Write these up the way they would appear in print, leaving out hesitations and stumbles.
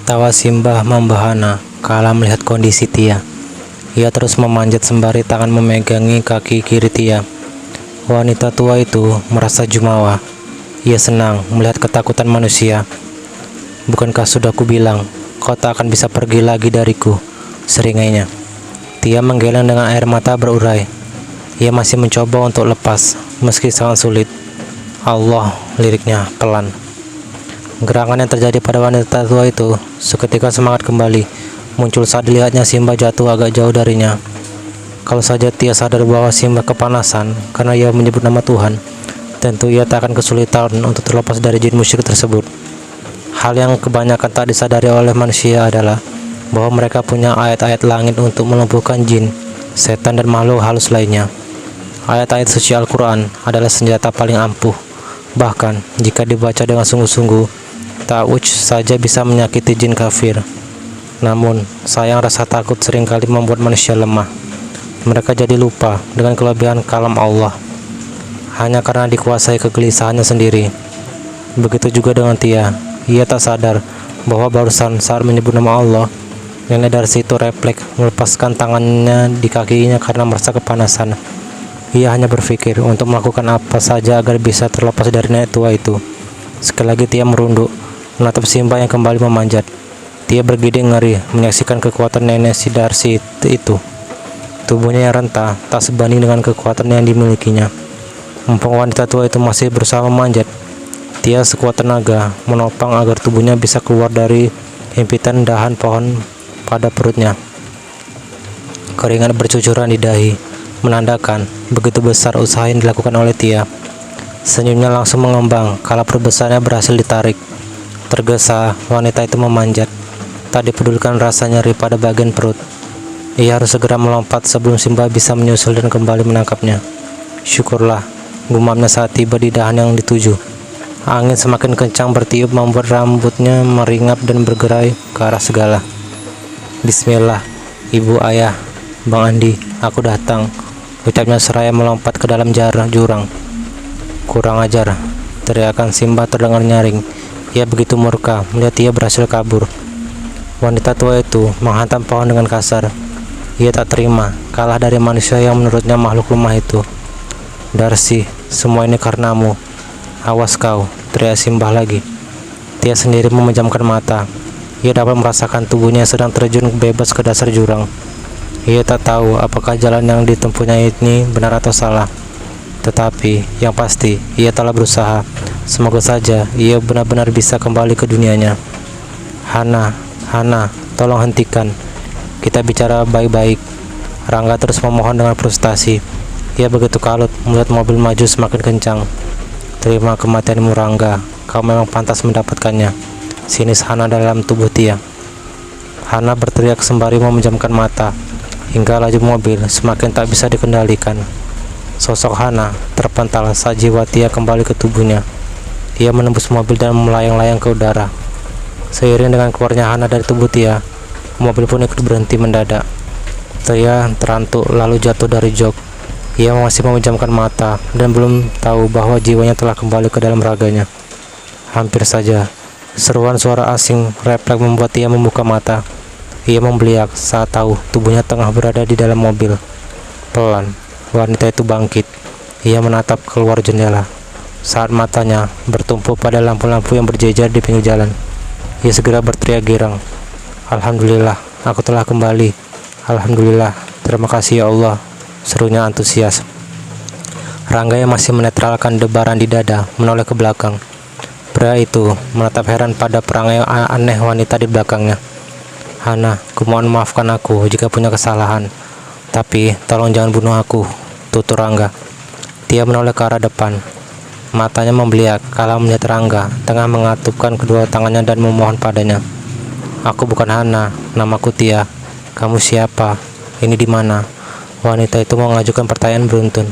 Tawa Simbah membahana kala melihat kondisi Tia. Ia terus memanjat sembari tangan memegangi kaki kiri Tia. Wanita tua itu merasa jumawa. Ia senang melihat ketakutan manusia. "Bukankah sudah kubilang, kau tak akan bisa pergi lagi dariku?" seringainya. Tia menggeleng dengan air mata berurai. Ia masih mencoba untuk lepas, meski sangat sulit. "Allah," liriknya pelan. Gerangan yang terjadi pada wanita tua itu seketika semangat kembali muncul saat dilihatnya Simbah jatuh agak jauh darinya. Kalau saja Tia sadar bahwa Simbah kepanasan karena ia menyebut nama Tuhan, tentu ia tak akan kesulitan untuk terlepas dari jin musyrik tersebut. Hal yang kebanyakan tak disadari oleh manusia adalah bahwa mereka punya ayat-ayat langit untuk melumpuhkan jin, setan, dan makhluk halus lainnya. Ayat-ayat suci Al-Quran adalah senjata paling ampuh. Bahkan jika dibaca dengan sungguh-sungguh, ta'awudz saja bisa menyakiti jin kafir. Namun sayang, rasa takut seringkali membuat manusia lemah. Mereka jadi lupa dengan kelebihan kalam Allah hanya karena dikuasai kegelisahannya sendiri. Begitu juga dengan Tia. Ia tak sadar bahwa barusan saat menyebut nama Allah, nenek Darsi itu refleks melepaskan tangannya di kakinya karena merasa kepanasan. Ia hanya berpikir untuk melakukan apa saja agar bisa terlepas dari nenek tua itu. Sekali lagi Tia merunduk, menatap Simbah yang kembali memanjat. Tia bergidik ngeri menyaksikan kekuatan nenek si Darsi itu. Tubuhnya yang rentah tak sebanding dengan kekuatan yang dimilikinya. Mumpung wanita tua itu masih berusaha memanjat, Tia sekuat tenaga menopang agar tubuhnya bisa keluar dari himpitan dahan pohon pada perutnya. Keringat bercucuran di dahi menandakan begitu besar usaha yang dilakukan oleh Tia. Senyumnya langsung mengembang kala perut besarnya berhasil ditarik. Tergesa, wanita itu memanjat, tak dipedulikan rasa nyeri pada bagian perut. Ia harus segera melompat sebelum Simbah bisa menyusul dan kembali menangkapnya. "Syukurlah," gumamnya saat tiba di dahan yang dituju. Angin semakin kencang bertiup membuat rambutnya meringap dan bergerai ke arah segala. "Bismillah, Ibu, Ayah, Bang Andi, aku datang," ucapnya seraya melompat ke dalam jurang. "Kurang ajar," teriakan Simbah terdengar nyaring. Ia begitu murka melihat Tia berhasil kabur. Wanita tua itu menghantam pohon dengan kasar. Ia tak terima kalah dari manusia yang menurutnya makhluk lemah itu. "Darsi, semua ini karenamu. Awas kau," teriak Simbah lagi. Tia sendiri memejamkan mata. Ia dapat merasakan tubuhnya sedang terjun bebas ke dasar jurang. Ia tak tahu apakah jalan yang ditempuhnya ini benar atau salah. Tetapi yang pasti ia telah berusaha. Semoga saja ia benar-benar bisa kembali ke dunianya. Hana, tolong hentikan. Kita bicara baik-baik." Rangga terus memohon dengan frustasi. Ia begitu kalut melihat mobil maju semakin kencang. "Terima kematianmu, Rangga. Kau memang pantas mendapatkannya," sinis Hana dalam tubuh Tia. Hana berteriak sembari memejamkan mata, hingga laju mobil semakin tak bisa dikendalikan. Sosok Hana terpental saat jiwa Tia kembali ke tubuhnya. Ia menembus mobil dan melayang-layang ke udara. Seiring dengan keluarnya Hana dari tubuh Tia, mobil pun ikut berhenti mendadak. Tia terantuk lalu jatuh dari jok. Ia masih memejamkan mata dan belum tahu bahwa jiwanya telah kembali ke dalam raganya. Hampir saja seruan suara asing refleks membuat Tia membuka mata. Ia membeliak saat tahu tubuhnya tengah berada di dalam mobil. Pelan, wanita itu bangkit. Ia menatap keluar jendela saat matanya bertumpu pada lampu-lampu yang berjejer di pinggir jalan. Ia segera berteriak girang, "Alhamdulillah, aku telah kembali. Alhamdulillah, terima kasih ya Allah," serunya antusias. Rangga yang masih menetralkan debaran di dada menoleh ke belakang. Pria itu menatap heran pada perangai aneh wanita di belakangnya. "Hana, kumohon maafkan aku jika punya kesalahan. Tapi tolong jangan bunuh aku," tutur Rangga. Tia menoleh ke arah depan. Matanya membeliak kala melihat Rangga tengah mengatupkan kedua tangannya dan memohon padanya. "Aku bukan Hana, namaku Tia. Kamu siapa? Ini di mana?" Wanita itu mengajukan pertanyaan beruntun.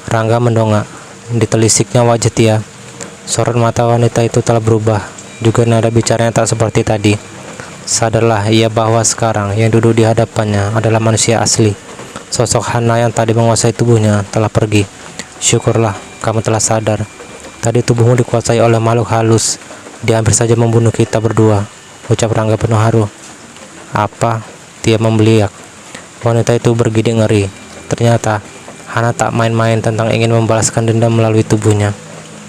Rangga mendongak. Ditelisiknya wajah Tia. Sorot mata wanita itu telah berubah. Juga nada bicaranya tak seperti tadi. Sadarlah ia bahwa sekarang yang duduk di hadapannya adalah manusia asli. Sosok Hana yang tadi menguasai tubuhnya telah pergi. "Syukurlah kamu telah sadar. Tadi tubuhmu dikuasai oleh makhluk halus. Dia hampir saja membunuh kita berdua. ucap Rangga penuh haru. Apa? Tia membeliak. Wanita itu bergidik ngeri. Ternyata Hana tak main-main tentang ingin membalaskan dendam melalui tubuhnya.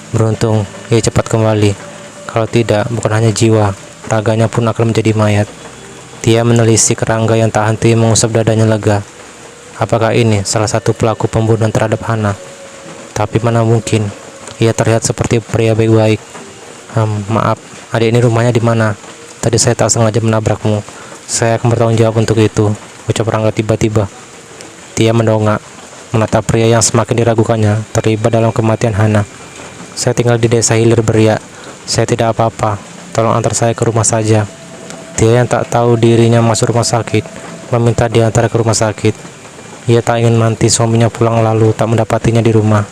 Beruntung ia cepat kembali. Kalau tidak, bukan hanya jiwa, raganya pun akan menjadi mayat. Tia menelisik Rangga yang tak henti mengusap dadanya lega. Apakah ini salah satu pelaku pembunuhan terhadap Hana? Tapi mana mungkin, ia terlihat seperti pria baik-baik. Maaf, adik ini rumahnya di mana? Tadi saya tak sengaja menabrakmu. Saya akan bertanggung jawab untuk itu, ucap Rangga tiba-tiba. Tia mendongak, menatap pria yang semakin diragukannya terlibat dalam kematian Hana. Saya tinggal di desa Hilir Beria. Saya tidak apa-apa. Tolong antar saya ke rumah saja. Tia yang tak tahu dirinya masuk rumah sakit meminta diantar ke rumah sakit. Ia tak ingin nanti suaminya pulang lalu tak mendapatinya di rumah.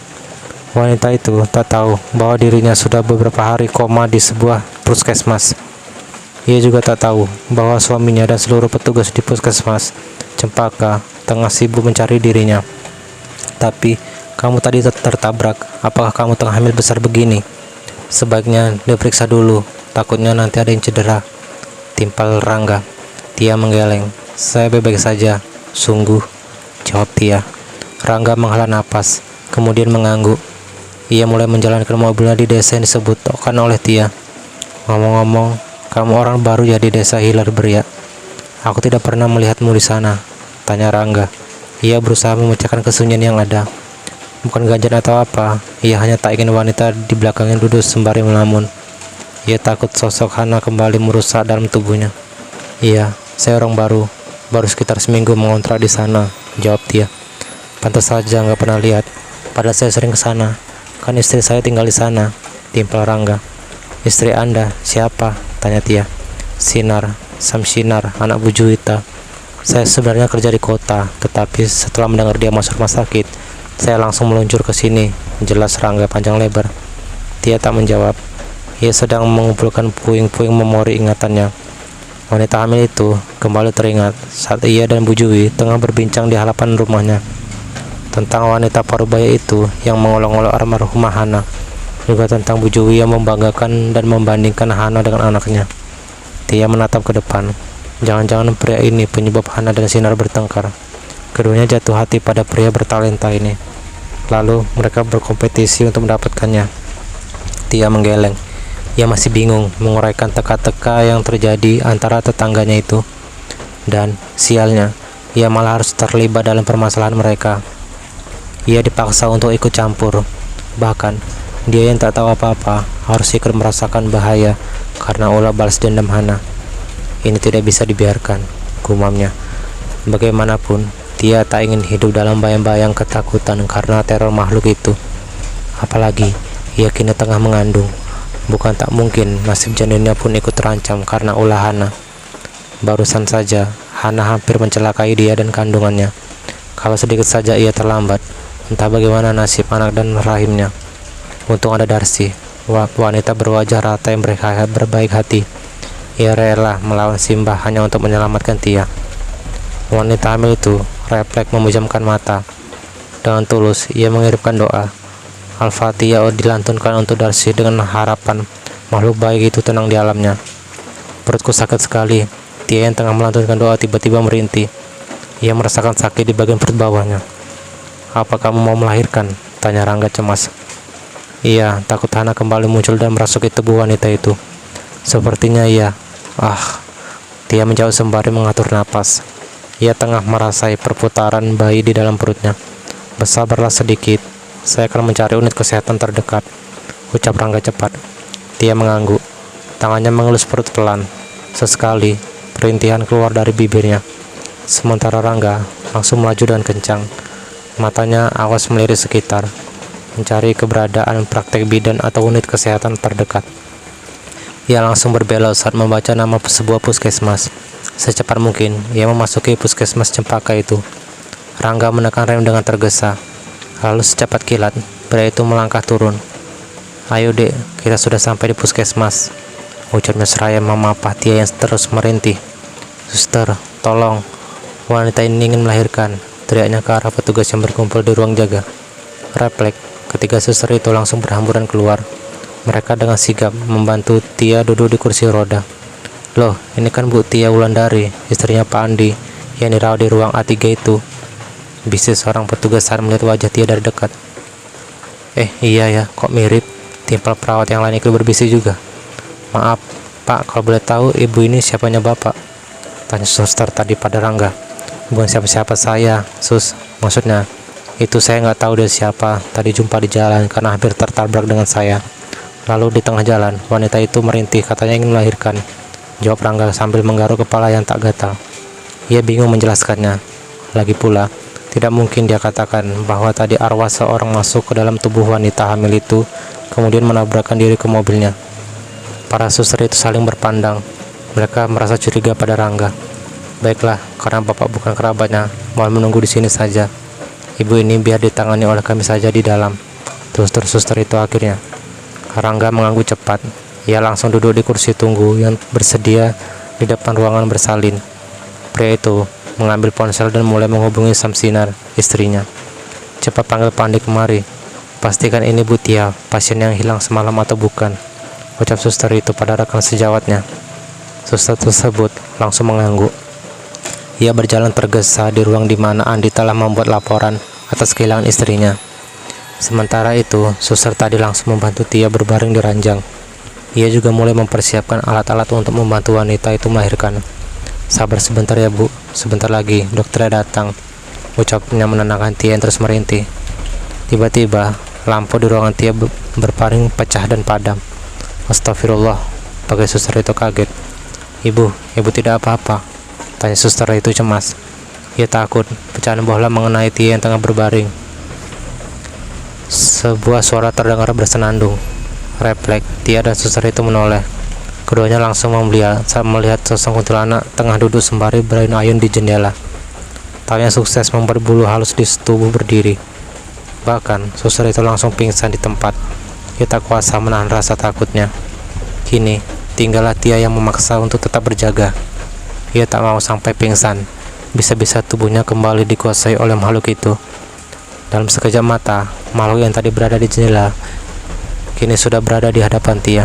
Wanita itu tak tahu bahwa dirinya sudah beberapa hari koma di sebuah puskesmas. Ia juga tak tahu bahwa suaminya dan seluruh petugas di puskesmas Cempaka tengah sibuk mencari dirinya. Tapi, kamu tadi tertabrak. Apakah kamu tengah hamil besar begini? Sebaiknya diperiksa dulu, takutnya nanti ada yang cedera, timpal Rangga. Tia menggeleng. Saya baik-baik saja, sungguh, jawab Tia. Rangga menghela napas, kemudian mengangguk. Ia mulai menjalankan mobilnya di desa yang disebut Tokan oleh Tia. Ngomong-ngomong, kamu orang baru ya di desa Hilir Beria? Aku tidak pernah melihatmu di sana, tanya Rangga. Ia berusaha memecahkan kesunyian yang ada. Bukan ganjan atau apa, ia hanya tak ingin wanita di belakangnya duduk sembari melamun. Ia takut sosok Hana kembali merusak dalam tubuhnya. Iya, saya orang baru sekitar seminggu mengontrak di sana, jawab Tia. Pantas saja nggak pernah lihat, padahal saya sering ke sana. Kan istri saya tinggal di sana, timpal Rangga. Istri Anda siapa? Tanya Tia. Sinar, Samsinar, anak Bu Juwita. Saya sebenarnya kerja di kota, tetapi setelah mendengar dia masuk rumah sakit, saya langsung meluncur ke sini, jelas Rangga panjang lebar. Tia tak menjawab. Ia sedang mengumpulkan puing-puing memori ingatannya. Wanita hamil itu kembali teringat saat ia dan Bu Juwi tengah berbincang di halaman rumahnya tentang wanita parubaya itu yang mengolok-olok almarhumah Hana, juga tentang Bu Juwi yang membanggakan dan membandingkan Hana dengan anaknya. Tia menatap ke depan. Jangan-jangan pria ini penyebab Hana dan Sinar bertengkar. Keduanya jatuh hati pada pria bertalenta ini. Lalu mereka berkompetisi untuk mendapatkannya. Tia menggeleng. Ia masih bingung menguraikan teka-teka yang terjadi antara tetangganya itu. Dan sialnya, ia malah harus terlibat dalam permasalahan mereka. Ia dipaksa untuk ikut campur. Bahkan, dia yang tak tahu apa-apa harus ikut merasakan bahaya karena ulah balas dendam Hana. Ini tidak bisa dibiarkan, gumamnya. Bagaimanapun, Tia tak ingin hidup dalam bayang-bayang ketakutan karena teror makhluk itu. Apalagi, ia kini tengah mengandung. Bukan tak mungkin nasib janinnya pun ikut terancam karena ulah Hana. Barusan saja, Hana hampir mencelakai dia dan kandungannya. Kalau sedikit saja ia terlambat, entah bagaimana nasib anak dan rahimnya. Untung ada Darsi, wanita berwajah rata yang berbaik hati. Ia rela melawan Simbah hanya untuk menyelamatkan Tia. Wanita hamil itu refleks memejamkan mata. Dengan tulus, ia mengirimkan doa. Al-Fatihah dilantunkan untuk Darsi dengan harapan makhluk baik itu tenang di alamnya. Perutku sakit sekali. Tia yang tengah melantunkan doa tiba-tiba merintih. Ia merasakan sakit di bagian perut bawahnya. Apa kamu mau melahirkan? Tanya Rangga cemas. Iya, takut Hana kembali muncul dan merasuki tubuh wanita itu. Sepertinya iya. Tia menjauh sembari mengatur napas. Ia tengah merasai perputaran bayi di dalam perutnya. Bersabarlah sedikit, saya akan mencari unit kesehatan terdekat, ucap Rangga cepat. Tia mengangguk. Tangannya mengelus perut pelan. Sesekali, perintihan keluar dari bibirnya. Sementara Rangga langsung melaju dengan kencang. Matanya awas melirik sekitar, mencari keberadaan praktek bidan atau unit kesehatan terdekat. Ia langsung berbelok saat membaca nama sebuah puskesmas. Secepat mungkin, ia memasuki puskesmas Cempaka itu. Rangga menekan rem dengan tergesa. Lalu secepat kilat, pria itu melangkah turun. Ayo dek, kita sudah sampai di puskesmas, ucapnya seraya memapah Tia yang terus merintih. Suster, tolong, wanita ini ingin melahirkan, teriaknya ke arah petugas yang berkumpul di ruang jaga. Refleks, ketiga suster itu langsung berhamburan keluar. Mereka dengan sigap membantu Tia duduk di kursi roda. Loh, ini kan Bu Tia Wulandari, istrinya Pak Andi, yang dirawat di ruang A3 itu. Bisnis seorang petugas saat melihat wajah Tia dari dekat. Iya ya, kok mirip? Timpal perawat yang lain ikut berbisik juga. Maaf, Pak, kalau boleh tahu ibu ini siapanya Bapak? Tanya suster tadi pada Rangga. Bukan siapa-siapa saya, Sus. Maksudnya, itu saya nggak tahu dia siapa. Tadi jumpa di jalan karena hampir tertabrak dengan saya. Lalu di tengah jalan, wanita itu merintih, katanya ingin melahirkan. Jawab Rangga sambil menggaruk kepala yang tak gatal. Ia bingung menjelaskannya. Lagi pula, tidak mungkin dia katakan bahwa tadi arwah seorang masuk ke dalam tubuh wanita hamil itu, kemudian menabrakkan diri ke mobilnya. Para suster itu saling berpandang. Mereka merasa curiga pada Rangga. Baiklah, karena Bapak bukan kerabatnya, mohon menunggu di sini saja. Ibu ini biar ditangani oleh kami saja di dalam. Terus suster itu akhirnya. Rangga mengangguk cepat. Ia langsung duduk di kursi tunggu yang bersedia di depan ruangan bersalin. Pria itu mengambil ponsel dan mulai menghubungi Samsinar, istrinya. Cepat panggil Pandi kemari. Pastikan ini Bu Tia, pasien yang hilang semalam atau bukan, ucap suster itu pada rekan sejawatnya. Suster tersebut langsung mengangguk. Ia berjalan tergesa di ruang di mana Andi telah membuat laporan atas kehilangan istrinya. Sementara itu, suster tadi langsung membantu Tia berbaring di ranjang. Ia juga mulai mempersiapkan alat-alat untuk membantu wanita itu melahirkan. Sabar sebentar ya Bu, sebentar lagi dokternya datang, ucapnya menenangkan Tia yang terus merintih. Tiba-tiba, lampu di ruangan Tia berpaling pecah dan padam. Astagfirullah, pakai suster itu kaget. Ibu tidak apa-apa? Tanya suster itu cemas. Ia takut pecahan bohlam mengenai Tia yang tengah berbaring. Sebuah suara terdengar bersenandung. Refleks, Tia dan suster itu menoleh. Keduanya langsung membeliak saat melihat sosok kuntilanak tengah duduk sembari berayun-ayun di jendela. Taunya sukses membuat bulu halus di tubuh berdiri. Bahkan, suster itu langsung pingsan di tempat. Ia tak kuasa menahan rasa takutnya. Kini, tinggallah Tia yang memaksa untuk tetap berjaga. Ia tak mau sampai pingsan. Bisa-bisa tubuhnya kembali dikuasai oleh makhluk itu. Dalam sekejap mata, makhluk yang tadi berada di jendela kini sudah berada di hadapan Tia.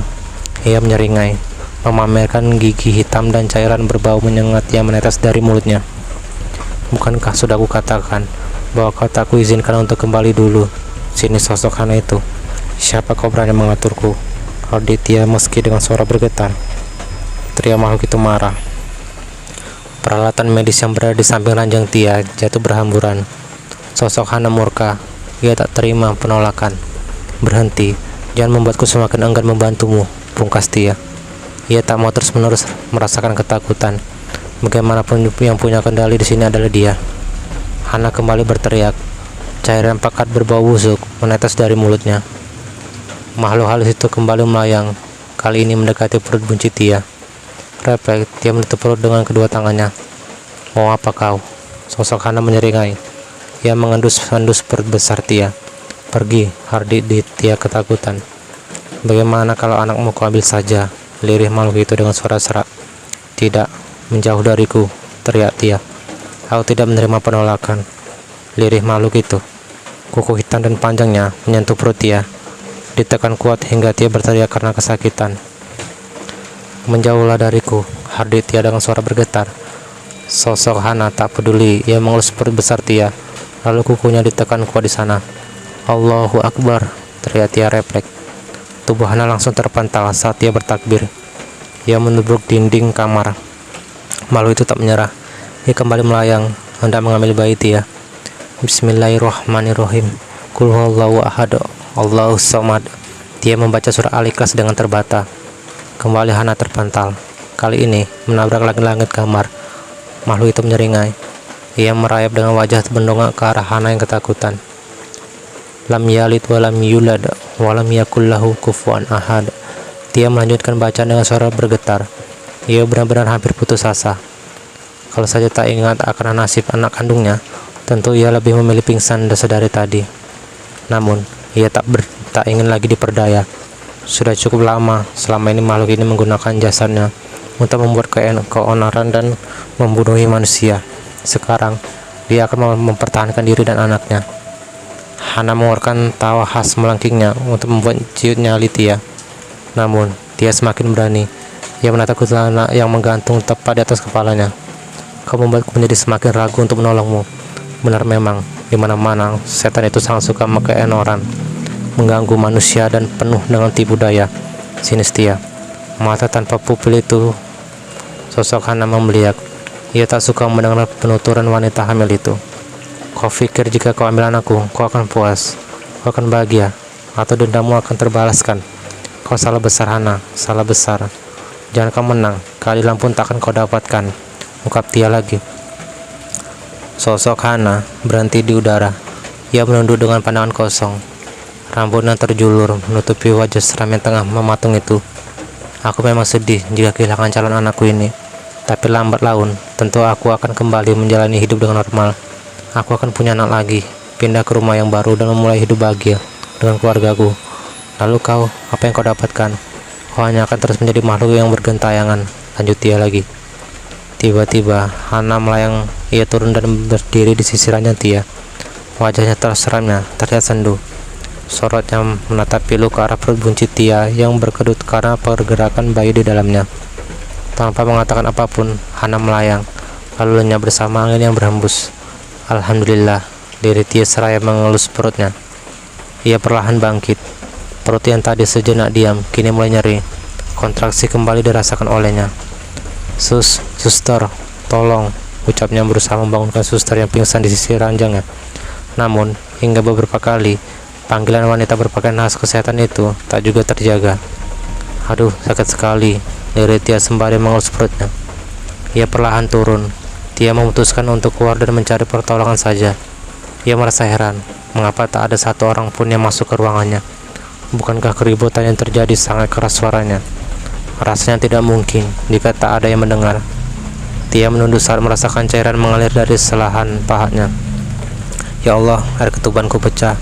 Ia menyeringai, memamerkan gigi hitam dan cairan berbau menyengat yang menetes dari mulutnya. Bukankah sudah kukatakan bahwa kau tak kuizinkan untuk kembali dulu? Sini sosok Hana itu. Siapa kau berani mengaturku? Hardi Tia meski dengan suara bergetar. Teriak makhluk itu marah. Peralatan medis yang berada di samping ranjang Tia jatuh berhamburan. Sosok Hana murka. Ia tak terima penolakan. Berhenti. Jangan membuatku semakin enggan membantumu, pungkas Tia. Ia tak mau terus-menerus merasakan ketakutan. Bagaimanapun yang punya kendali di sini adalah dia. Hana kembali berteriak. Cairan pekat berbau busuk menetes dari mulutnya. Makhluk halus itu kembali melayang. Kali ini mendekati perut bunci Tia. Refleks, Tia menutup perut dengan kedua tangannya. Mau apa kau? Sosok Hana menyeringai. Ia mengendus-endus perut besar Tia. Pergi, Hardi di Tia ketakutan. Bagaimana kalau anakmu kau ambil saja? Lirih makhluk itu dengan suara serak. Tidak, menjauh dariku, teriak Tia. Aku tidak menerima penolakan. Lirih makhluk itu. Kuku hitam dan panjangnya menyentuh perut Tia. Ditekan kuat hingga Tia berteriak karena kesakitan. Menjauhlah dariku, Hardi Tia dengan suara bergetar. Sosok Hana tak peduli, ia mengelus perut besar Tia. Lalu kukunya ditekan kuat di sana. Allahu Akbar, teriak Tia refleks. Tubuh Hana langsung terpental saat Tia bertakbir. Ia menubruk dinding kamar. Makhluk itu tak menyerah. Ia kembali melayang, hendak mengambil bayi Tia. Bismillahirrahmanirrahim. Qul huwallahu ahad, Allahus samad. Tia membaca surah Al-Ikhlas dengan terbata. Kembali Hana terpental. Kali ini menabrak langit-langit kamar. Makhluk itu menyeringai. Ia merayap dengan wajah bendongak ke arah Hana yang ketakutan. Lam yalid wa lam yulad wa lam yakul lahu kufuwan ahad. Tia melanjutkan bacaan dengan suara bergetar. Ia benar-benar hampir putus asa. Kalau saja tak ingat akan nasib anak kandungnya, tentu ia lebih memilih pingsan dari tadi. Namun, ia tak ingin lagi diperdaya. Sudah cukup lama selama ini makhluk ini menggunakan jasadnya untuk membuat keonaran dan membunuhi manusia. Sekarang, dia akan mempertahankan diri dan anaknya. Hana mengeluarkan tawa khas melengkingnya untuk membuat ciut nyali Tia. Namun, Tia semakin berani. Ia menatapku celana yang menggantung tepat di atas kepalanya. Kau membuatku menjadi semakin ragu untuk menolongmu. Benar memang, di mana-mana setan itu sangat suka keenoran, mengganggu manusia dan penuh dengan tipu daya. Sinis Tia. Mata tanpa pupil itu sosok Hana membeliak. Ia tak suka mendengar penuturan wanita hamil itu. Kau pikir jika kau ambil anakku, kau akan puas, kau akan bahagia, atau dendammu akan terbalaskan? Kau salah besar Hana, salah besar. Jangan kau menang, keadilan pun tak akan kau dapatkan, ungkap Tia lagi. Sosok Hana berhenti di udara. Ia menunduk dengan pandangan kosong. Rambutnya terjulur menutupi wajah seram yang tengah mematung itu. Aku memang sedih jika kehilangan calon anakku ini. Tapi lambat laun, tentu aku akan kembali menjalani hidup dengan normal. Aku akan punya anak lagi, pindah ke rumah yang baru dan memulai hidup bahagia dengan keluargaku. Lalu kau, apa yang kau dapatkan? Kau hanya akan terus menjadi makhluk yang bergentayangan, lanjut Tia lagi. Tiba-tiba, Hana melayang. Ia turun dan berdiri di sisirannya Tia. Wajahnya terseramnya terlihat sendu. Sorotnya menatap pilu ke arah perut buncit Tia yang berkedut karena pergerakan bayi di dalamnya. Tanpa mengatakan apapun, Hana melayang, lalu lenyap bersama angin yang berhembus. Alhamdulillah, diri Tia seraya mengelus perutnya. Ia perlahan bangkit. Perut yang tadi sejenak diam, kini mulai nyeri. Kontraksi kembali dirasakan olehnya. Suster, tolong, ucapnya berusaha membangunkan suster yang pingsan di sisi ranjangnya. Namun, hingga beberapa kali, panggilan wanita berpakaian khas kesehatan itu tak juga terjaga. Aduh, sakit sekali, diri Tia sembari mengelus perutnya. Ia perlahan turun. Tia memutuskan untuk keluar dan mencari pertolongan saja. Ia merasa heran, mengapa tak ada satu orang pun yang masuk ke ruangannya. Bukankah keributan yang terjadi sangat keras suaranya? Rasanya tidak mungkin jika tak ada yang mendengar. Tia menunduk saat merasakan cairan mengalir dari selahan pahanya. Ya Allah, air ketubanku pecah.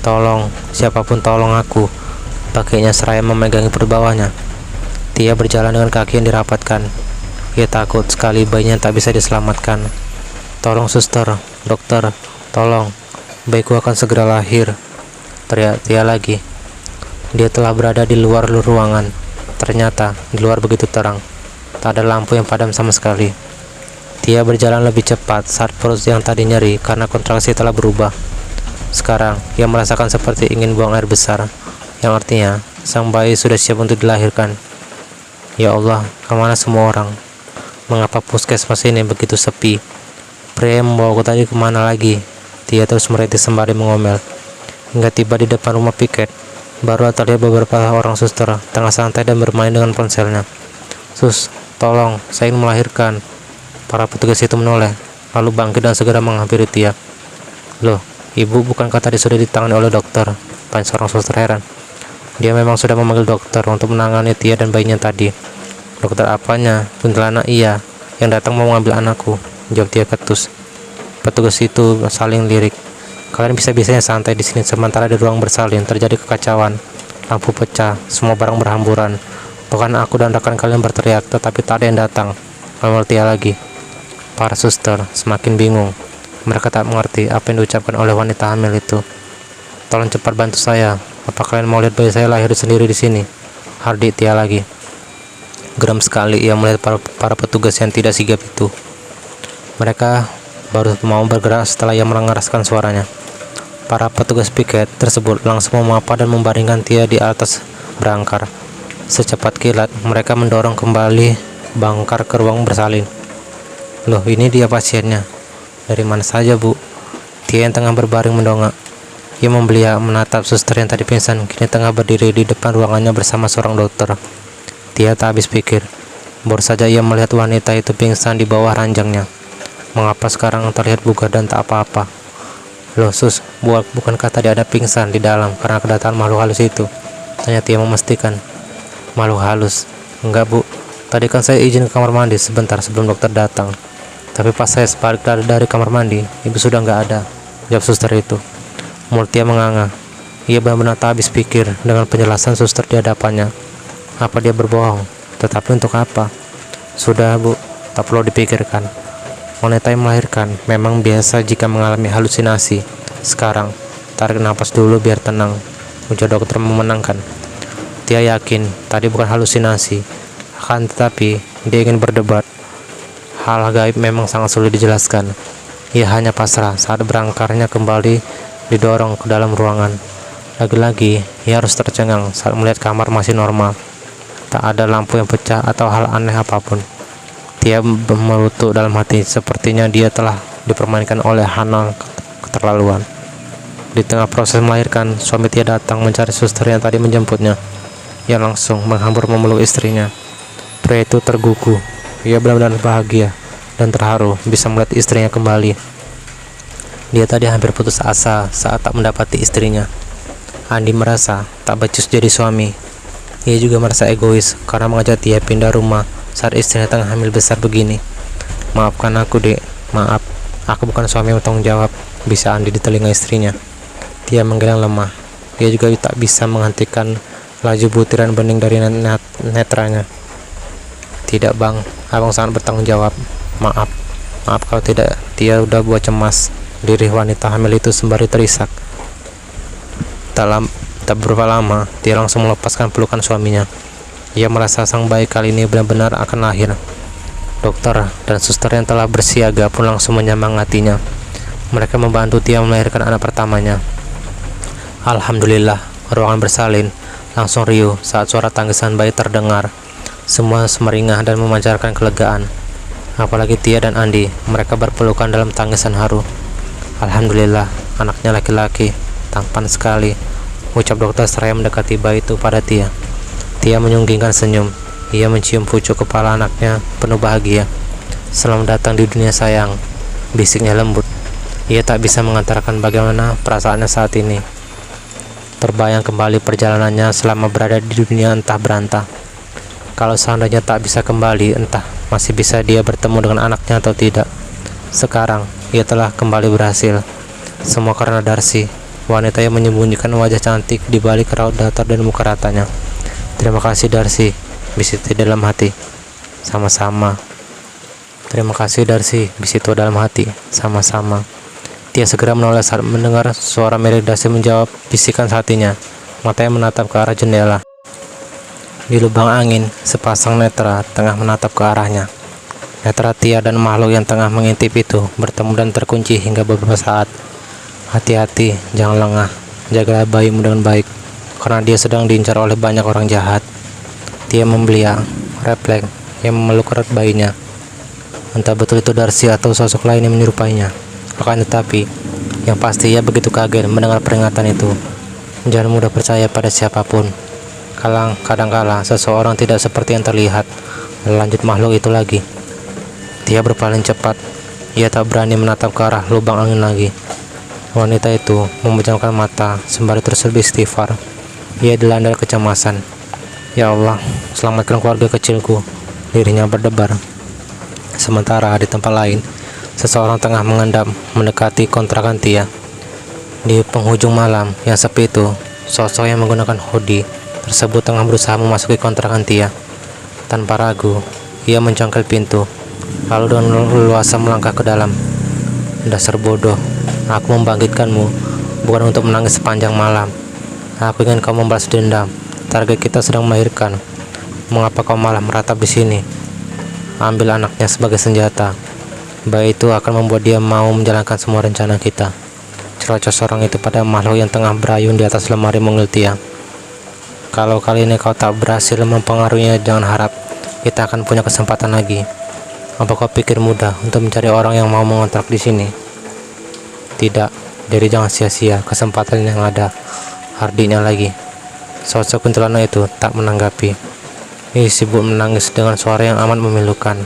Tolong, siapapun tolong aku, pakainya seraya memegangi perut bawahnya. Tia berjalan dengan kaki yang dirapatkan. Ia takut sekali bayinya tak bisa diselamatkan. Tolong suster, dokter, tolong, bayiku akan segera lahir, teriak Tia lagi. Dia telah berada di luar ruangan. Ternyata di luar begitu terang, tak ada lampu yang padam sama sekali. Tia berjalan lebih cepat saat perut yang tadi nyeri karena kontraksi telah berubah. Sekarang ia merasakan seperti ingin buang air besar, yang artinya sang bayi sudah siap untuk dilahirkan. Ya Allah, kemana semua orang? Mengapa puskesmas ini begitu sepi? Pria yang membawaku tadi kemana lagi? Tia terus merintih sembari mengomel. Hingga tiba di depan rumah piket, baru terlihat beberapa orang suster tengah santai dan bermain dengan ponselnya. Sus, tolong, saya ingin melahirkan. Para petugas itu menoleh, lalu bangkit dan segera menghampiri Tia. Loh, ibu bukankah tadi sudah ditangani oleh dokter? Tanya seorang suster heran. Dia memang sudah memanggil dokter untuk menangani Tia dan bayinya tadi. Dokter apanya? Kuntilanak iya, yang datang mau mengambil anakku, jawab Tia ketus. Petugas itu saling lirik. Kalian bisa-bisanya santai di sini sementara di ruang bersalin terjadi kekacauan. Lampu pecah, semua barang berhamburan. Bahkan aku dan rekan kalian berteriak, tetapi tak ada yang datang. Ngomel Tia lagi. Para suster semakin bingung. Mereka tak mengerti apa yang diucapkan oleh wanita hamil itu. Tolong cepat bantu saya. Apa kalian mau lihat bayi saya lahir sendiri di sini? Hardik Tia lagi. Geram sekali ia melihat para petugas yang tidak sigap itu. Mereka baru mau bergerak setelah ia mengeraskan suaranya. Para petugas piket tersebut langsung memapa dan membaringkan Tia di atas berangkar. Secepat kilat mereka mendorong kembali bangkar ke ruang bersalin. Loh, ini dia pasiennya. Dari mana saja, Bu? Tia yang tengah berbaring mendongak. Ia membeliak menatap suster yang tadi pingsan kini tengah berdiri di depan ruangannya bersama seorang dokter. Tia tak habis pikir. Baru saja ia melihat wanita itu pingsan di bawah ranjangnya. Mengapa sekarang terlihat bugar dan tak apa-apa? Loh sus, bukankah tadi ada pingsan di dalam karena kedatangan makhluk halus itu? Tanya Tia memastikan. Makhluk halus? Enggak Bu, tadi kan saya izin ke kamar mandi sebentar sebelum dokter datang. Tapi pas saya balik dari kamar mandi, ibu sudah nggak ada, jawab suster itu. Mulut Tia menganga. Ia benar-benar tak habis pikir dengan penjelasan suster di hadapannya. Apa dia berbohong? Tetapi untuk apa? Sudah Bu, tak perlu dipikirkan. Wanita yang melahirkan memang biasa jika mengalami halusinasi. Sekarang, tarik nafas dulu biar tenang, ujar dokter memenangkan. Tia yakin tadi bukan halusinasi. Akan tetapi, dia ingin berdebat. Hal gaib memang sangat sulit dijelaskan. Ia hanya pasrah saat berangkarnya kembali didorong ke dalam ruangan. Lagi-lagi, ia harus tercengang saat melihat kamar masih normal. Tak ada lampu yang pecah atau hal aneh apapun. Dia meletup dalam hati, sepertinya dia telah dipermainkan oleh Hana keterlaluan. Di tengah proses melahirkan, suami Tia datang mencari suster yang tadi menjemputnya. Ia langsung menghambur memeluk istrinya. Pria itu tergugu. Ia benar-benar bahagia dan terharu bisa melihat istrinya kembali. Dia tadi hampir putus asa saat tak mendapati istrinya. Andi merasa tak becus jadi suami. Ia juga merasa egois karena mengajak Tia pindah rumah saat istrinya tengah hamil besar begini. Maafkan aku, Dek. Maaf, aku bukan suami yang bertanggung jawab, bisa Andi di telinga istrinya. Tia menggeleng lemah. Ia juga tak bisa menghentikan laju butiran bening dari netranya. Tidak, Bang, abang sangat bertanggung jawab. Maaf kalau tidak, Tia udah buat cemas. Diri wanita hamil itu sembari terisak. Tak berapa lama, Tia langsung melepaskan pelukan suaminya. Ia merasa sang bayi kali ini benar-benar akan lahir. Dokter dan suster yang telah bersiaga pun langsung menyemangatinya. Mereka membantu Tia melahirkan anak pertamanya. Alhamdulillah, ruangan bersalin langsung riuh saat suara tangisan bayi terdengar. Semua semeringah dan memancarkan kelegaan. Apalagi Tia dan Andi, mereka berpelukan dalam tangisan haru. Alhamdulillah, anaknya laki-laki, tampan sekali, ucap dokter seraya mendekati bayi itu pada Tia. Tia menyunggingkan senyum. Ia mencium pucuk kepala anaknya penuh bahagia. Selamat datang di dunia sayang, bisiknya lembut. Ia tak bisa mengantarkan bagaimana perasaannya saat ini. Terbayang kembali perjalanannya selama berada di dunia entah berantah. Kalau seandainya tak bisa kembali, entah masih bisa dia bertemu dengan anaknya atau tidak. Sekarang, ia telah kembali berhasil. Semua karena Darcy, wanita yang menyembunyikan wajah cantik di balik raut datar dan muka ratanya. Terima kasih Darcy, bisik dalam hati. Sama-sama. Terima kasih Darcy, bisik dalam hati. Sama-sama. Tia segera menoleh saat mendengar suara merek Darcy menjawab bisikan hatinya. Matanya menatap ke arah jendela. Di lubang angin, sepasang netra tengah menatap ke arahnya. Netra Tia dan makhluk yang tengah mengintip itu bertemu dan terkunci hingga beberapa saat. Hati-hati, jangan lengah. Jagalah bayimu dengan baik, karena dia sedang diincar oleh banyak orang jahat. Tia membeliak, refleks, yang memeluk erat bayinya. Entah betul itu Darcy atau sosok lain yang menyerupainya. Akan tetapi, yang pasti ia begitu kaget mendengar peringatan itu. Jangan mudah percaya pada siapapun. Kadang-kala seseorang tidak seperti yang terlihat. Lanjut makhluk itu lagi. Tia berpaling cepat. Ia tak berani menatap ke arah lubang angin lagi. Wanita itu memejamkan mata sembari terus beristighfar. Ia dilanda kecemasan. Ya Allah, selamatkan keluarga kecilku. Dirinya berdebar. Sementara di tempat lain, seseorang tengah mengendap mendekati kontrakan Tia. Di penghujung malam yang sepi itu, sosok yang menggunakan hoodie tersebut tengah berusaha memasuki kontrakan Tia. Tanpa ragu, ia mencongkel pintu, lalu dengan leluasa melangkah ke dalam. Dasar bodoh, aku membangkitkanmu bukan untuk menangis sepanjang malam. Aku ingin kau membalas dendam. Target kita sedang melahirkan. Mengapa kau malah meratap di sini? Ambil anaknya sebagai senjata. Bayi itu akan membuat dia mau menjalankan semua rencana kita. Celocos orang itu pada makhluk yang tengah berayun di atas lemari mungil Tia. Kalau kali ini kau tak berhasil mempengaruhinya, jangan harap kita akan punya kesempatan lagi. Apa kau pikir mudah untuk mencari orang yang mau mengontrak di sini? Tidak, jadi jangan sia-sia kesempatan yang ada. Hardinya lagi. Sosok kuntilanak itu tak menanggapi. Ia sibuk menangis dengan suara yang amat memilukan.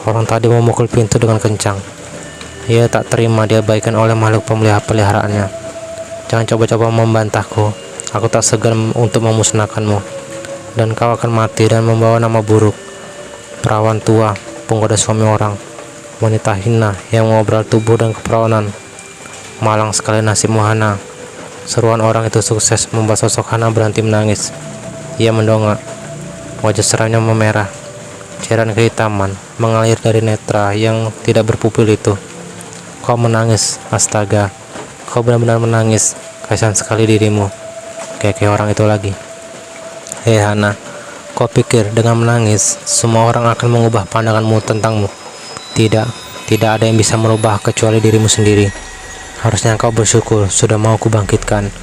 Orang tadi memukul pintu dengan kencang. Ia tak terima diabaikan oleh makhluk peliharaannya. Jangan coba-coba membantahku. Aku tak segan untuk memusnahkanmu, dan kau akan mati dan membawa nama buruk. Perawan tua, penggoda suami orang, wanita hina yang mengobrol tubuh dan keperawanan. Malang sekali nasibmu Hana. Seruan orang itu sukses membuat sosok Hana berhenti menangis. Ia mendongak. Wajah seramnya memerah. Cairan kehitaman mengalir dari netra yang tidak berpupil itu. Kau menangis, astaga. Kau benar-benar menangis. Kasihan sekali dirimu. Kayak orang itu lagi. Hei Hana, Kau pikir dengan menangis, semua orang akan mengubah pandanganmu tentangmu? Tidak, tidak ada yang bisa merubah kecuali dirimu sendiri. Harusnya kau bersyukur sudah mau kubangkitkan.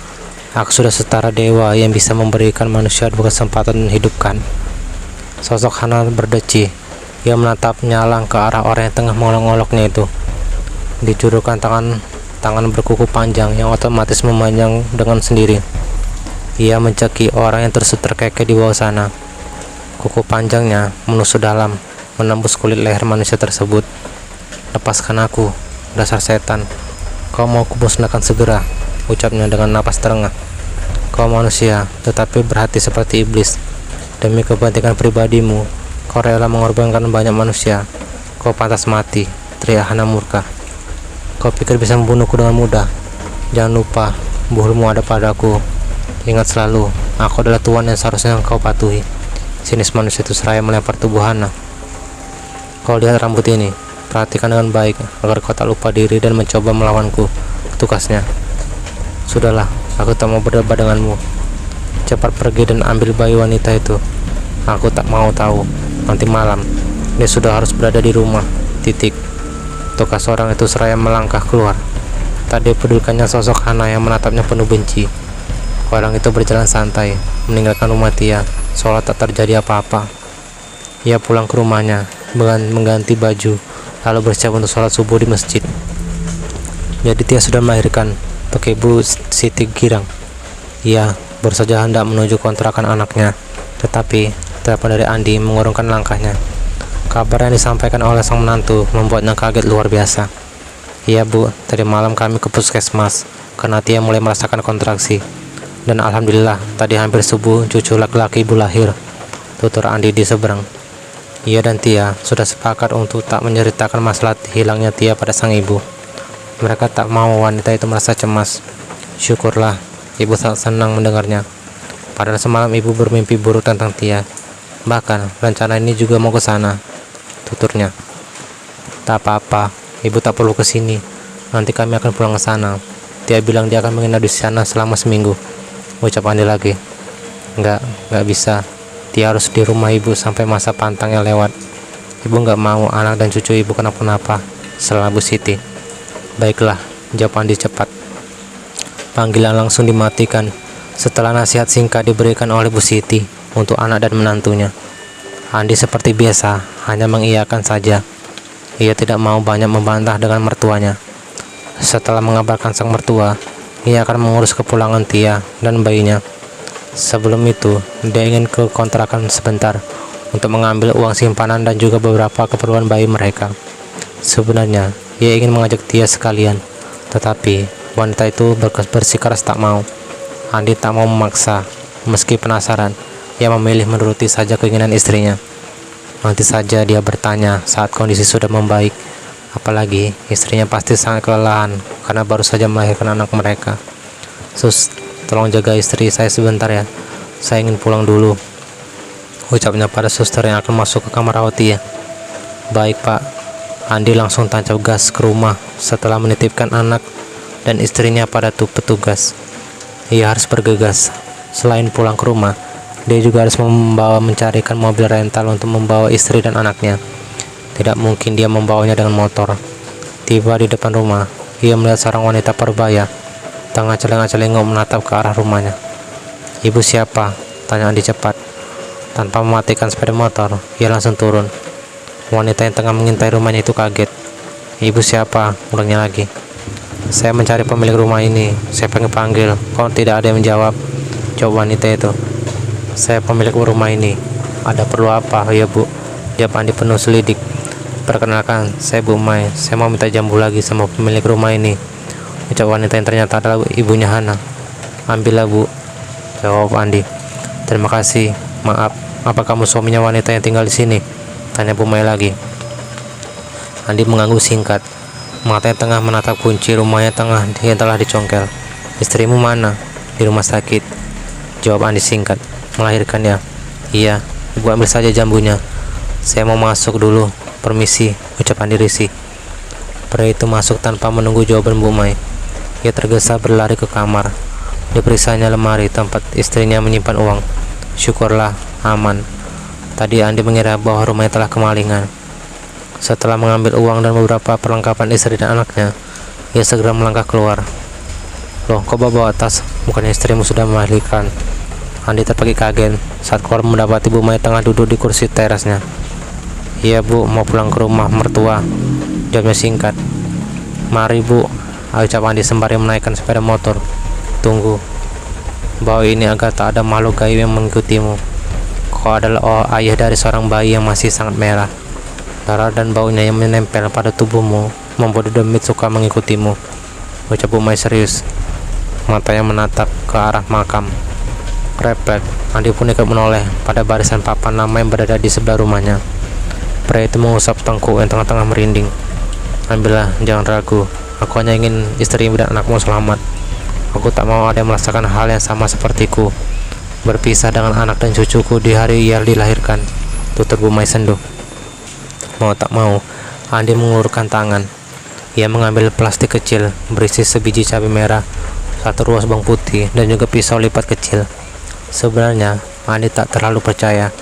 Aku sudah setara dewa yang bisa memberikan manusia dua kesempatan menghidupkan. Sosok Hana berdeci. Ia menatap nyalang ke arah orang yang tengah mengolok-oloknya itu. Dijulurkan tangan berkuku panjang yang otomatis memanjang dengan sendiri. Ia menceki orang yang terkekeh di bawah sana. Kuku panjangnya menusuk dalam, menembus kulit leher manusia tersebut. Lepaskan aku, dasar setan. Kau mau kumusnahkan segera, ucapnya dengan napas terengah. Kau manusia, tetapi berhati seperti iblis. Demi kepentingan pribadimu, kau rela mengorbankan banyak manusia. Kau pantas mati, teriak Hana murka. Kau pikir bisa membunuhku dengan mudah? Jangan lupa, buhulmu ada padaku. Ingat selalu, aku adalah tuan yang seharusnya kau patuhi. Sinis manusia itu seraya melempar tubuh Hana. Kau lihat rambut ini, perhatikan dengan baik agar kau tak lupa diri dan mencoba melawanku, tukasnya. Sudahlah, aku tak mau berdebat denganmu. Cepat pergi dan ambil bayi wanita itu. Aku tak mau tahu. Nanti malam, dia sudah harus berada di rumah. Titik. Tukas orang itu seraya melangkah keluar. Tak dipedulikannya sosok Hana yang menatapnya penuh benci. Orang itu berjalan santai, meninggalkan rumah Tia, seolah tak terjadi apa-apa. Ia pulang ke rumahnya, mengganti baju, lalu bersiap untuk sholat subuh di masjid. Jadi Tia sudah melahirkan untuk Ibu Siti Girang. Ia baru saja hendak menuju kontrakan anaknya, tetapi telepon dari Andi mengurungkan langkahnya. Kabar yang disampaikan oleh sang menantu membuatnya kaget luar biasa. Iya Bu, tadi malam kami ke puskesmas karena Tia mulai merasakan kontraksi. Dan alhamdulillah tadi hampir subuh cucu laki-laki Ibu lahir, tutur Andi di seberang. Ia dan Tia sudah sepakat untuk tak menceritakan masalah hilangnya Tia pada sang ibu. Mereka tak mau wanita itu merasa cemas. Syukurlah, Ibu sangat senang mendengarnya. Padahal semalam Ibu bermimpi buruk tentang Tia. Bahkan rencana ini juga mau ke sana, tuturnya. Tak apa-apa, Ibu tak perlu ke sini. Nanti kami akan pulang ke sana. Tia bilang dia akan menginap di sana selama seminggu. Ucap Andi lagi. Enggak bisa. Tia harus di rumah Ibu sampai masa pantangnya lewat. Ibu enggak mau anak dan cucu Ibu kenapa-napa, selalu Bu Siti. Baiklah, jawab Andi cepat. Panggilan langsung dimatikan setelah nasihat singkat diberikan oleh Bu Siti untuk anak dan menantunya. Andi seperti biasa hanya mengiyakan saja. Ia tidak mau banyak membantah dengan mertuanya. Setelah mengabarkan sang mertua, ia akan mengurus kepulangan Tia dan bayinya. Sebelum itu, dia ingin ke kontrakan sebentar untuk mengambil uang simpanan dan juga beberapa keperluan bayi mereka. Sebenarnya, ia ingin mengajak Tia sekalian, tetapi wanita itu bersikeras tak mau. Andi tak mau memaksa, meski penasaran, ia memilih menuruti saja keinginan istrinya. Nanti saja dia bertanya saat kondisi sudah membaik. Apalagi istrinya pasti sangat kelelahan karena baru saja melahirkan anak mereka. Sus, tolong jaga istri saya sebentar ya. Saya ingin pulang dulu, ucapnya pada suster yang akan masuk ke kamar rawat Tia. Baik Pak. Andi langsung tancap gas ke rumah setelah menitipkan anak dan istrinya pada petugas. Ia harus bergegas. Selain pulang ke rumah, dia juga harus mencarikan mobil rental untuk membawa istri dan anaknya. Tidak mungkin dia membawanya dengan motor. Tiba di depan rumah, ia melihat seorang wanita parubaya tengah celengak-celengok menatap ke arah rumahnya. Ibu siapa? Tanya Andi cepat. Tanpa mematikan sepeda motor, ia langsung turun. Wanita yang tengah mengintai rumahnya itu kaget. Ibu siapa? Ulangnya lagi. Saya mencari pemilik rumah ini. Saya panggil-panggil, kok tidak ada yang menjawab? Jawab wanita itu. Saya pemilik rumah ini. Ada perlu apa? Ya Bu, jawab Andi penuh selidik. Perkenalkan, saya Bu Mai. Saya mau minta jambu lagi sama pemilik rumah ini, ucap wanita yang ternyata adalah ibunya Hana. Ambillah Bu, jawab Andi. Terima kasih. Maaf, apa kamu suaminya wanita yang tinggal di sini? Tanya Bu Mai lagi. Andi mengangguk singkat. Matanya tengah menatap kunci rumahnya yang telah dicongkel. Istrimu mana? Di rumah sakit, jawab Andi singkat. Melahirkan ya? Iya. Ibu ambil saja jambunya. Saya mau masuk dulu. Permisi, ucap Andi risih. Pria itu masuk tanpa menunggu jawaban Bu Mai. Ia tergesa berlari ke kamar. Diperiksanya lemari tempat istrinya menyimpan uang. Syukurlah, aman. Tadi Andi mengira bahwa rumahnya telah kemalingan. Setelah mengambil uang dan beberapa perlengkapan istri dan anaknya, ia segera melangkah keluar. Loh, kok bawa tas? Bukannya istrimu sudah melahirkan? Andi terpekik kaget saat keluar mendapati Bu Mai tengah duduk di kursi terasnya. Iya Bu, mau pulang ke rumah mertua, jawabnya singkat. Mari Bu, ucap Andi sembari menaikkan sepeda motor. Tunggu, bahwa ini agak tak ada makhluk gaib yang mengikutimu. Kau adalah ayah dari seorang bayi yang masih sangat merah. Darah dan baunya yang menempel pada tubuhmu membuat demit suka mengikutimu, ucap Bu Mai serius. Matanya menatap ke arah makam. Refleks, Andi pun ikut menoleh pada barisan papan nama yang berada di sebelah rumahnya. Pria itu mengusap tengkuk yang tengah-tengah merinding. Ambillah, jangan ragu. Aku hanya ingin istrimu dan anakmu selamat. Aku tak mau ada yang merasakan hal yang sama sepertiku, berpisah dengan anak dan cucuku di hari ia dilahirkan, tutur Bu Mai senduh. Mau tak mau, Andi mengulurkan tangan. Ia mengambil plastik kecil berisi sebiji cabai merah, satu ruas bawang putih, dan juga pisau lipat kecil. Sebenarnya, Andi tak terlalu percaya,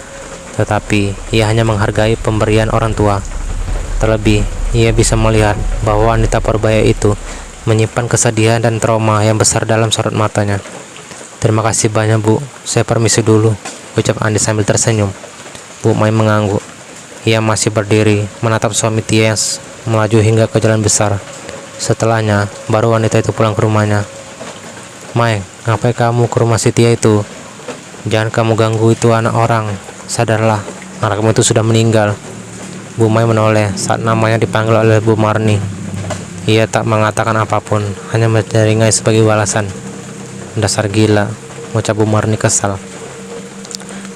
tetapi ia hanya menghargai pemberian orang tua. Terlebih, ia bisa melihat bahwa wanita parubaya itu menyimpan kesedihan dan trauma yang besar dalam sorot matanya. Terima kasih banyak Bu, saya permisi dulu, ucap Andi sambil tersenyum. Bu Mai mengangguk. Ia masih berdiri menatap suami Tia yang melaju hingga ke jalan besar. Setelahnya, baru wanita itu pulang ke rumahnya. Mai, ngapain kamu ke rumah si Tia itu? Jangan kamu ganggu itu anak orang. Sadarlah, anakmu itu sudah meninggal. Bu Mai menoleh saat namanya dipanggil oleh Bu Marni. Ia tak mengatakan apapun, hanya menyeringai sebagai balasan. Dasar gila, ucap Bu Marni kesal.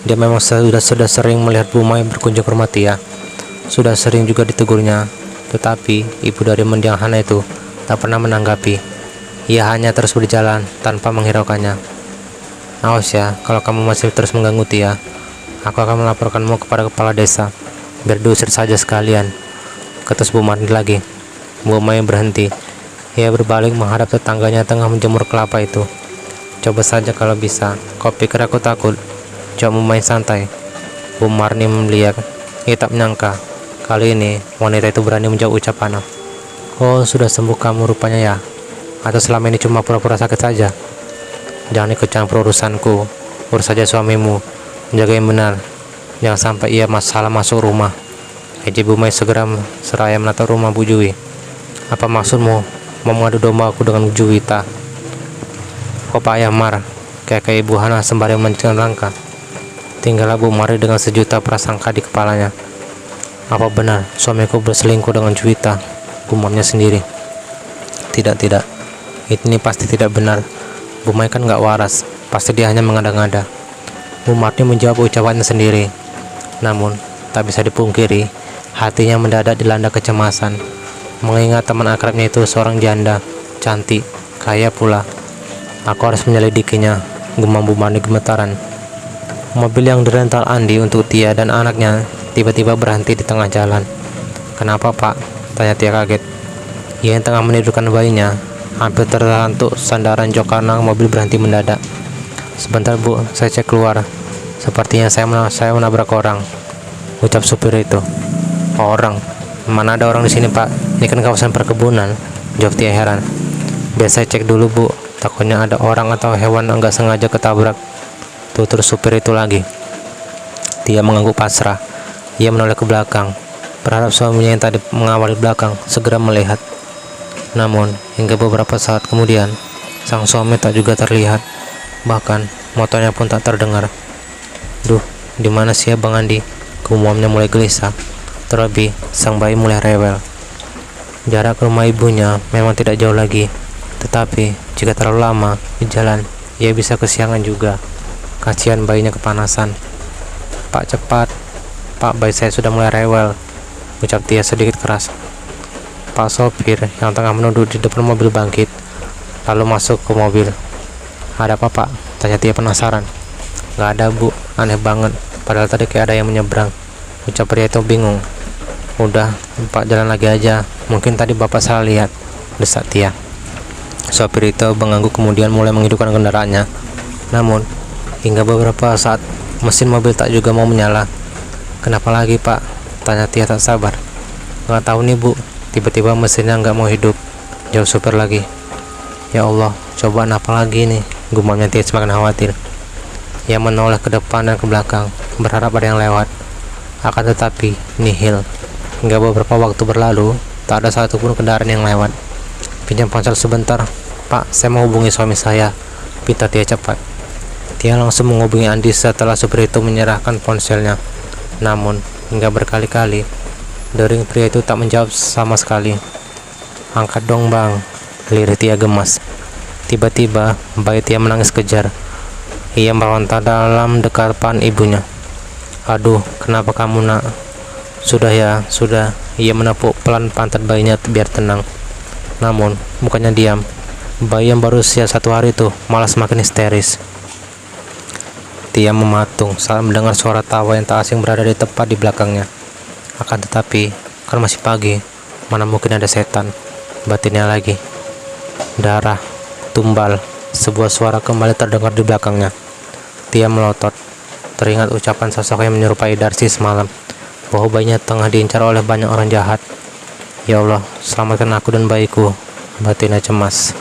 Dia memang sudah sering melihat Bu Mai berkunjung ke rumah Tia. Sudah sering juga ditegurnya, tetapi ibu dari mendiang Hana itu tak pernah menanggapi. Ia hanya terus berjalan tanpa menghiraukannya. Awas ya, kalau kamu masih terus mengganggu Tia, aku akan melaporkanmu kepada kepala desa, biar diusir saja sekalian, ketus Bu Marni lagi. Bu Mai berhenti. Ia berbalik menghadap tetangganya tengah menjemur kelapa itu. Coba saja kalau bisa. Kau pikir aku takut? Jawab Bu Mai santai. Bu Marni melihat. Ia tak menyangka kali ini wanita itu berani menjawab ucapannya. Oh, sudah sembuh kamu rupanya ya? Atau selama ini cuma pura-pura sakit saja? Jangan ikut campur urusanku. Urus saja suamimu, menjaga yang benar. Jangan sampai ia masalah masuk rumah. Eji Bu Mai segera seraya menatap rumah Bu Jui. Apa maksudmu? Mau mengadu domba aku dengan Juwita? Kok Pak Yamar? Kayak Ibu Hana sembari mencengkeram langkah. Tinggallah Bu Mari dengan sejuta prasangka di kepalanya. Apa benar suamiku berselingkuh dengan Juwita? Gumamnya sendiri. Tidak. Ini pasti tidak benar. Bu Mai kan gak waras. Pasti dia hanya mengada-ngada. Bu Marni menjawab ucapannya sendiri. Namun, tak bisa dipungkiri, hatinya mendadak dilanda kecemasan. Mengingat teman akrabnya itu seorang janda, cantik, kaya pula. Aku harus menyelidikinya, gumam Bu Marni gemetaran. Mobil yang dirental Andi untuk Tia dan anaknya tiba-tiba berhenti di tengah jalan. Kenapa Pak? Tanya Tia kaget. Ia yang tengah menidurkan bayinya hampir terhantuk sandaran jok karena mobil berhenti mendadak. Sebentar Bu, saya cek keluar. Sepertinya saya menabrak orang, ucap supir itu. Orang? Mana ada orang di sini Pak? Ini kan kawasan perkebunan, jawab Tia heran. Biar saya cek dulu Bu, takutnya ada orang atau hewan enggak sengaja ketabrak, tutur supir itu lagi. Tia mengangguk pasrah. Ia menoleh ke belakang, berharap suaminya yang tadi mengawali belakang segera melihat. Namun, hingga beberapa saat kemudian, sang suami tak juga terlihat. Bahkan, motornya pun tak terdengar. Duh, di mana sih ya Bang Andi? Gumamnya mulai gelisah. Terlebih, sang bayi mulai rewel. Jarak ke rumah ibunya memang tidak jauh lagi, tetapi jika terlalu lama di jalan, ia bisa kesiangan juga. Kasihan bayinya kepanasan. Pak cepat, Pak, bayi saya sudah mulai rewel, ucap Tia sedikit keras. Pak sopir yang tengah menunduk di depan mobil bangkit, lalu masuk ke mobil. Ada apa Pak? Tanya Tia penasaran. Gak ada Bu, aneh banget, padahal tadi kayak ada yang menyeberang, ucap pria itu bingung. Udah, Pak jalan lagi aja, mungkin tadi Bapak salah lihat, desak Tia. Sopir itu mengangguk kemudian mulai menghidupkan kendaraannya. Namun, hingga beberapa saat mesin mobil tak juga mau menyala. Kenapa lagi, Pak? Tanya Tia tak sabar. Nggak tahu nih, Bu. Tiba-tiba mesinnya nggak mau hidup. Jauh supir lagi. Ya Allah, cobaan apa lagi nih? Gumamnya Tia semakin khawatir. Ia menoleh ke depan dan ke belakang, berharap ada yang lewat. Akan tetapi, nihil. Hingga beberapa waktu berlalu, tak ada satupun kendaraan yang lewat. Pinjam ponsel sebentar, Pak. Saya mau hubungi suami saya. Pinta Tia cepat. Tia langsung menghubungi Andi setelah supir itu menyerahkan ponselnya. Namun, hingga berkali-kali, dering pria itu tak menjawab sama sekali. Angkat dong, Bang. Lirik Tia gemas. Tiba-tiba, bayi Tia menangis kejar. Ia meronta dalam dekapan ibunya. Aduh, kenapa kamu, Nak? Sudah ya, sudah. Ia menepuk pelan pantat bayinya biar tenang. Namun, mukanya diam. Bayi yang baru usia 1 hari itu malah semakin histeris. Tia mematung saat mendengar suara tawa yang tak asing berada di tepat di belakangnya. Akan tetapi, kan masih pagi, mana mungkin ada setan, batinnya lagi. Darah, tumbal, sebuah suara kembali terdengar di belakangnya. Tia melotot, teringat ucapan sosok yang menyerupai Darcy semalam, bahwa bayinya tengah diincar oleh banyak orang jahat. Ya Allah, selamatkan aku dan bayiku, batinnya cemas.